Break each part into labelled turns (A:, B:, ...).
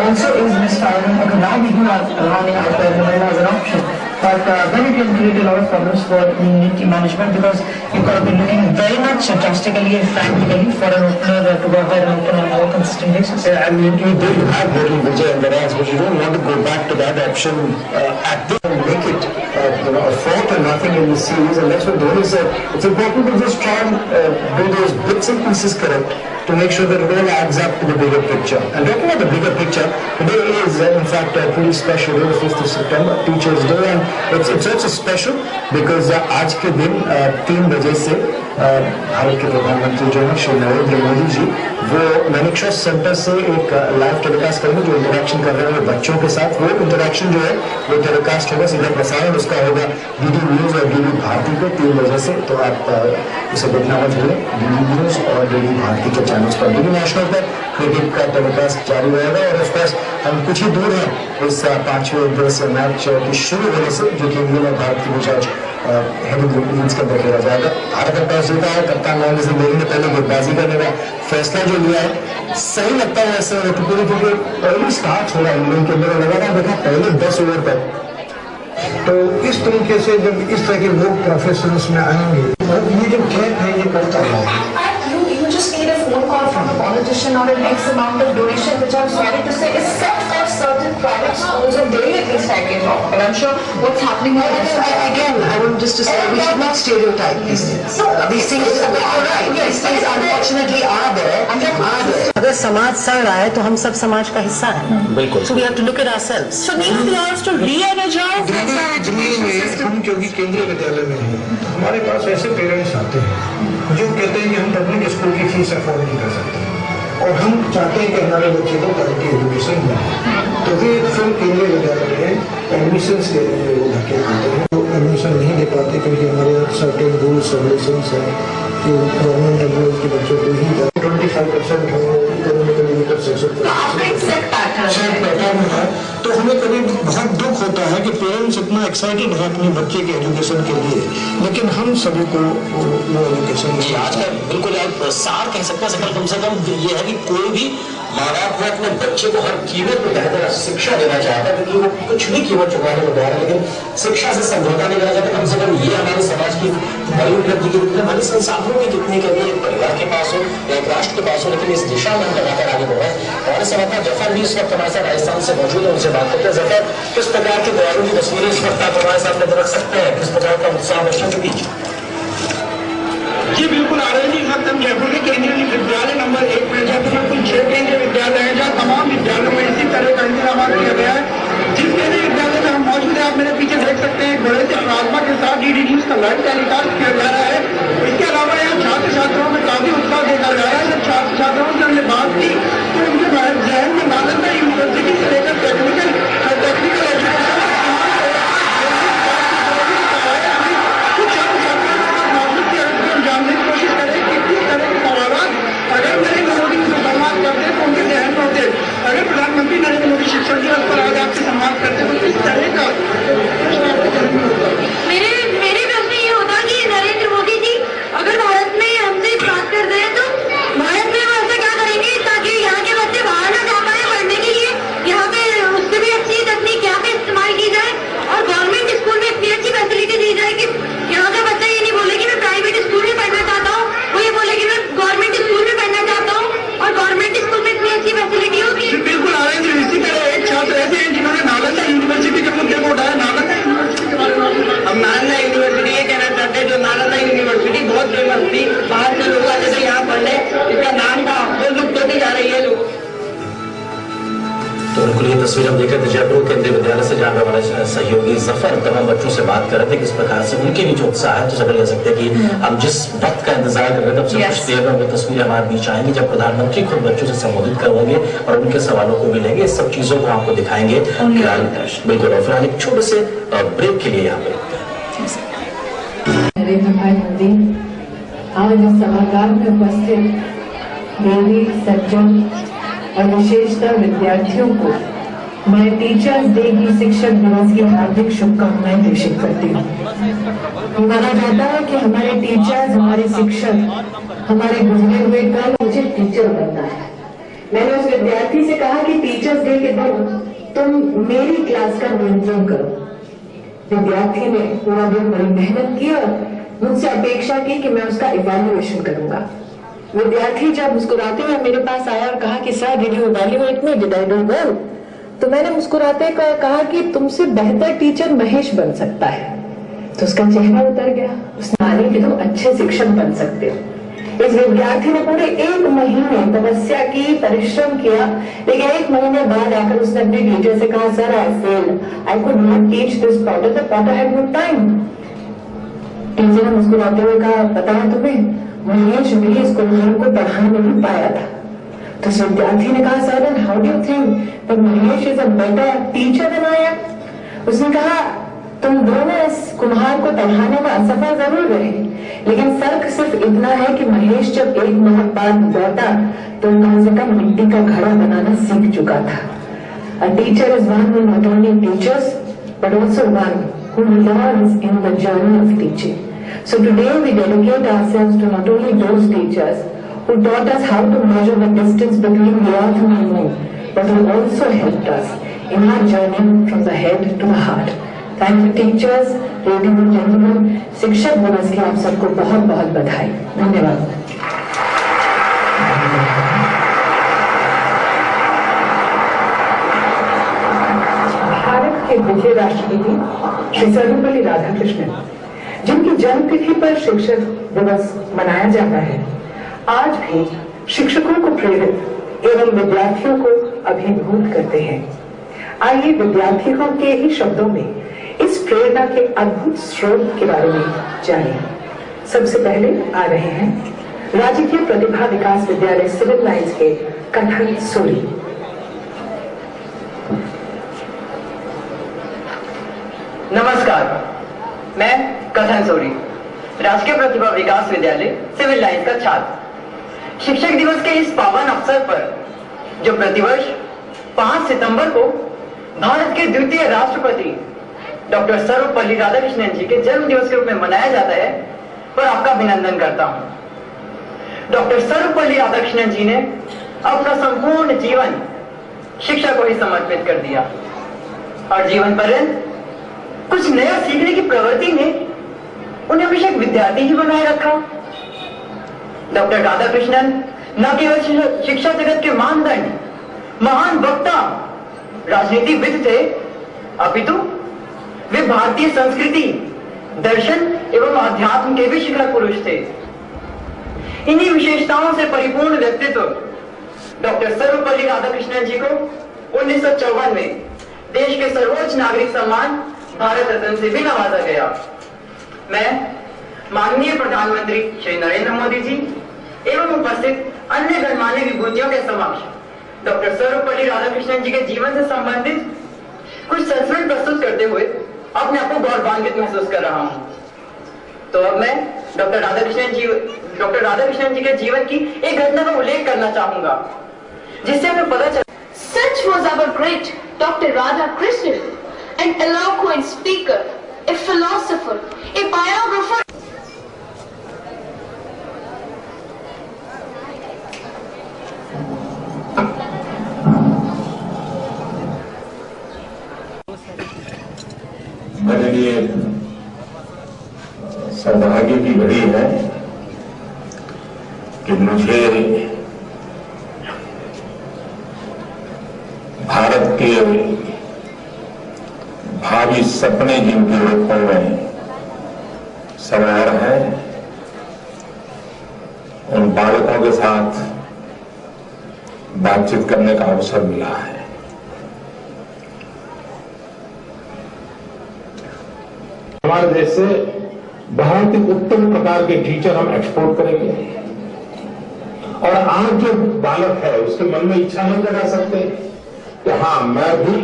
A: also is misfiring. Okay, now we do have rounding out the Novella as an option, but then it can create a lot of problems for team management, because you've got to be looking very much drastically and frantically for an opener to go ahead and open on a more consistent basis.
B: Yeah, I mean, you did have Murali Vijay and Viras, but you don't want to go back to that option at this and make it a 4-0 in the series, and that's what Dhoni said. It's important to just try and do those bits and pieces correct to make sure that it all adds up to the bigger picture. And talking about the bigger picture, today is in fact pretty special. The 5th of September, Teachers Day, and it's also special because आज के दिन 3 बजे से भारत के प्रधानमंत्री जो है श्री नरेंद्र मोदी जी वो मैनिक्शॉ सेंटर से एक लाइव टेलीकास्ट करेंगे, जो इंटरेक्शन कर रहे हैं बच्चों के साथ। वो इंटरेक्शन जो है वो टेलीकास्ट होगा, सीधा प्रसारण उसका होगा डीडी न्यूज और डीडी भारती पे 3 बजे से। तो आप उसे देखना मत भूलें, डीडी न्यूज और डीडी भारती के चैनल्स पर। डीडी नेशनल पर क्रिकेट का टेलीकास्ट जारी रहेगा, और ऑफकोर्स हम कुछ ही दूर हैं इस 5वें अंतर्राष्ट्रीय मैच के शुरू होने से, जो कि इंग्लैंड और भारत के बीच आज हेविवेट इनिंग्स के अंदर खेला जाएगा। भारत का टॉस जीता है, कप्तान महेंद्र सिंह धोनी ने पहले गेंदबाजी करने का फैसला जो लिया है सही लगता है ऐसे, क्योंकि अर्ली स्टार्ट हो रहा है इंग्लैंड के अंदर। लगातार देखा पहले 10 ओवर तक, तो इस तरीके से जब इस तरह के लोग प्रोफेशनल्स में आएंगे, ये जो गैप है ये करता है।
A: You just need a phone call from a politician or an X amount of donation, which I'm sorry to say is set for certain private schools, and they at least I get wrong. But I'm sure what's happening with this.
C: Again, I want just to say we should not stereotype these things. These things are right. These things unfortunately are there. अगर समाज सड़ रहा है तो हम सब समाज का हिस्सा हैं।
B: बिल्कुल।
C: So we have to look at ourselves.
A: So need the arts to re-energize.
B: Delhi में हम क्योंकि केंद्रीय विद्यालय में हैं, हमारे पास ऐसे पेरेंट्स आते हैं जो कहते हैं कि हम पब्लिक स्कूल की फीस अफोर्ड नहीं कर सकते, और हम चाहते हैं कि हमारे बच्चे को क्वालिटी एजुकेशन मिले। तो फिर केंद्रीय विद्यालय में एडमिशन के लिए वो धक्के खाते हैं, तो एडमिशन नहीं दे पाते क्योंकि हमारे यहाँ सर्टेन रूल्स रेगुलेशंस हैं कि गवर्नमेंट एम्प्लॉयज के बच्चों को ही 25% इकोनॉमिकली पैटर्न है। तो हमें कभी बहुत दुख होता है कि पेरेंट्स इतना एक्साइटेड है अपने बच्चे के एजुकेशन के लिए, लेकिन हम सभी को वो एजुकेशन
D: जी आज का बिल्कुल आप सार कह सकते हैं। कम से कम ये है कि कोई भी माँ बाप है अपने बच्चे को हर कीमत पर बेहतर शिक्षा देना चाहता है, क्योंकि वो कुछ भी कीमत चुकाने को तैयार है, लेकिन शिक्षा से समझौता नहीं करना चाहता। कम से कम ये हमारे समाज की बड़ी उपलब्धि की, हमारे संसाधनों की कितनी कमी एक परिवार के पास हो या एक राष्ट्र के पास हो, लेकिन इस दिशा में हम लगातार आगे बढ़ रहे हैं। हमारे समाचार जफर भी इस वक्त हमारे साथ राजस्थान से मौजूद है, उनसे बात करते हैं। जफर, किस प्रकार के दौरों की तस्वीरें इस वक्त आप हमारे सामने रख सकते हैं, किस प्रकार का उत्साह बच्चों के बीच?
E: जी बिल्कुल आ रहे हैं। इस वक्त हम जयपुर के केंद्रीय विद्यालय नंबर 1 में, जयपुर में कुल 6 केंद्रीय विद्यालय हैं, जहाँ तमाम विद्यालयों में इसी तरह का इंतजाम किया गया है। जिस केंद्रीय विद्यालय में हम मौजूद हैं, आप मेरे पीछे देख सकते हैं, बड़े से प्लाज्मा के साथ डीडी न्यूज का लाइव टेलीकास्ट किया जा रहा है। इसके अलावा यहाँ छात्र छात्राओं में काफी उत्साह देखा जा रहा है। जब छात्र छात्राओं से हमने बात की तो उनके जहन में नालंदा यूनिवर्सिटी से लेकर टेक्निकल एजुकेशन जानने की कोशिश करें कि किस तरह के सवाल अगर नरेंद्र मोदी उनसे सम्मान करते तो उनके जहन में होते। अगर प्रधानमंत्री नरेंद्र मोदी शिक्षक दिवस पर आज आपसे सम्मान करते तो किस तरह का
F: मेरे प्रश्न ये होता कि नरेंद्र मोदी जी अगर भारत में हमसे बात कर रहे हैं तो भारत में वो ऐसा क्या करेंगे ताकि यहाँ के बच्चे बाहर ना जा पाए पढ़ने के लिए, यहाँ पे उससे भी अच्छी तकनीक यहाँ पे इस्तेमाल की जाए और गवर्नमेंट स्कूल में इतनी अच्छी फैसिलिटी दी जाए कि यहाँ का बच्चा ये नहीं बोले कि मैं प्राइवेट स्कूल में पढ़ना चाहता हूँ, वो ये बोले कि मैं गवर्नमेंट स्कूल में पढ़ना चाहता हूँ, और गवर्नमेंट स्कूल में इतनी अच्छी फैसिलिटी होगी।
E: बिल्कुल आ रहे हैं। इसी तरह एक छात्र ऐसे हैं जिन्होंने नालंदा यूनिवर्सिटी के मुद्दे को उठाया। नालंदा यूनिवर्सिटी के बारे में
G: हम नालंदा यूनिवर्सिटी ये कहना चाहते हैं, जो नालंदा यूनिवर्सिटी बहुत फेमस थी, बाहर से लोग आते थे यहाँ पढ़ने, इसका नाम था, वो लुप्त होती जा रही है लोग।
D: तो बिल्कुल ये तस्वीर हम देख रहे थे जयपुर केंद्रीय विद्यालय से, जहाँ पे हमारे सहयोगी जफर तमाम बच्चों से बात कर रहे थे किस प्रकार से उनके बीच उत्साह है। तो समझ ले सकते हैं कि हम जिस वक्त का इंतजार कर रहे थे, तब से कुछ देर में वो तस्वीरें हमारे बीच आएंगी जब प्रधानमंत्री खुद बच्चों से संबोधित करेंगे और उनके सवालों को भी लेंगे। इस सब चीजों को आपको दिखाएंगे बिल्कुल। और फिर एक छोटे से ब्रेक के लिए यहाँ पे
H: नरेंद्र भाई मोदी आज इस सभागार में उपस्थित मेरी सज्जन और विशेषतः विद्यार्थियों को मैं टीचर्स डे की शिक्षक दिवस की हार्दिक शुभकामनाएं प्रेषित करती हूँ। माना जाता है कि हमारे टीचर्स, हमारे शिक्षक, हमारे गुजरे हुए कल मुझे टीचर बनना है, मैंने उस विद्यार्थी से कहा कि टीचर्स डे के दिन तुम मेरी क्लास का नियंत्रण करो। विद्यार्थी ने पूरा दिन बड़ी मेहनत की और मुझसे अपेक्षा की कि मैं उसका इवैल्यूएशन करूंगा। विद्यार्थी जब मुस्कुराते हुए मेरे पास आया और कहा कि sir did you evaluate me, did I do well, तो मैंने मुस्कुराते कहा कि तुमसे बेहतर टीचर महेश बन सकता है। तो उसका चेहरा उतर गया। उसने माने कि तुम अच्छे शिक्षक बन सकते हो। इस विद्यार्थी ने पूरे 1 महीने तपस्या की, परिश्रम किया, लेकिन 1 महीने बाद आकर उसने अपने टीचर से कहा sir I failed, I could not teach this potter, the potter had no time. Teacher ने मुस्कुराते हुए कहा पता है तुम्हें, महेश भी इस कुम्हार को पढ़ा नहीं पाया था। तो इस विद्यार्थी ने कहा sir then how do you think that Mahesh is a better teacher than I am? उसने कहा तुम दोनों इस कुम्हार को पढ़ाने में असफल जरूर रहे, लेकिन फर्क सिर्फ इतना है कि महेश जब 1 माह बाद लौटा तो कम से कम मिट्टी का घड़ा बनाना सीख चुका था। A teacher is one who not only teaches but also one who learns in the journey of teaching. So today we dedicate ourselves to not only those teachers who taught us how to measure the distance between the earth and the moon, but who also helped us in our journey from the head to the heart. Thank you teachers, ladies and gentlemen, शिक्षक दिवस की आप सबको बहुत बहुत बधाई। धन्यवाद। भारत के द्वितीय राष्ट्रपति श्री सर्वपल्ली राधाकृष्णन, जिनकी जन्मतिथि पर शिक्षक दिवस मनाया जाता है, आज भी शिक्षकों को प्रेरित एवं विद्यार्थियों को अभिभूत करते हैं। आइए विद्यार्थियों के ही शब्दों में इस प्रेरणा के अद्भुत स्रोत के बारे में जानिए। सबसे पहले आ रहे हैं राजकीय प्रतिभा विकास विद्यालय सिविल लाइंस के कथन सूरी।
I: नमस्कार, मैं कथन सूरी, राजकीय प्रतिभा विकास विद्यालय सिविल लाइंस का छात्र। शिक्षक दिवस के इस पावन अवसर पर जो प्रतिवर्ष 5 सितंबर को भारत के द्वितीय राष्ट्रपति डॉक्टर सर्वपल्ली राधाकृष्णन जी के जन्म दिवस के रूप में मनाया जाता है, पर आपका अभिनंदन करता हूं। डॉक्टर सर्वपल्ली राधाकृष्णन जी ने अपना संपूर्ण जीवन शिक्षा को ही समर्पित कर दिया और जीवन पर्यंत कुछ नया सीखने की प्रवृत्ति ने उन्हें हमेशा एक विद्यार्थी ही बनाए रखा। डॉक्टर राधाकृष्णन न केवल शिक्षा जगत के मानदंड, महान वक्ता, राजनीतिविद थे, अपितु वे भारतीय संस्कृति, दर्शन एवं अध्यात्म के भी शिखर पुरुष थे। इन्हीं विशेषताओं से परिपूर्ण व्यक्तित्व डॉक्टर सर्वपल्ली राधाकृष्णन जी को 1954 में देश के सर्वोच्च नागरिक सम्मान भारत रत्न से भी नवाजा गया। मैं माननीय प्रधानमंत्री श्री नरेंद्र मोदी जी एवं उपस्थित अन्य गणमान्य विभूतियों के समक्ष डॉक्टर सर्वपल्ली राधाकृष्णन जी के जीवन से संबंधित कुछ संस्मरण प्रस्तुत करते हुए अपने आप को गौरवान्वित महसूस कर रहा हूं। तो अब मैं डॉक्टर राधाकृष्णन जी के जीवन की एक घटना का उल्लेख करना चाहूंगा, जिससे हमें पता चला।
F: Such was our great Dr. Radhakrishnan, an eloquent speaker, a philosopher, a biographer.
J: मेरे लिए सौभाग्य की घड़ी है कि मुझे भारत के भावी सपने जिनके रूपों में सवार हैं, उन बालकों के साथ बातचीत करने का अवसर मिला है। हमारे देश से बहुत ही उत्तम प्रकार के टीचर हम एक्सपोर्ट करेंगे और आज जो बालक है उसके मन में इच्छा नहीं जगा सकते कि हाँ मैं भी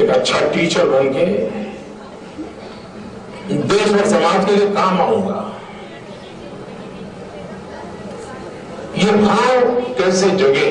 J: एक अच्छा टीचर बनके देश और समाज के लिए काम आऊंगा। ये भाव कैसे जगे?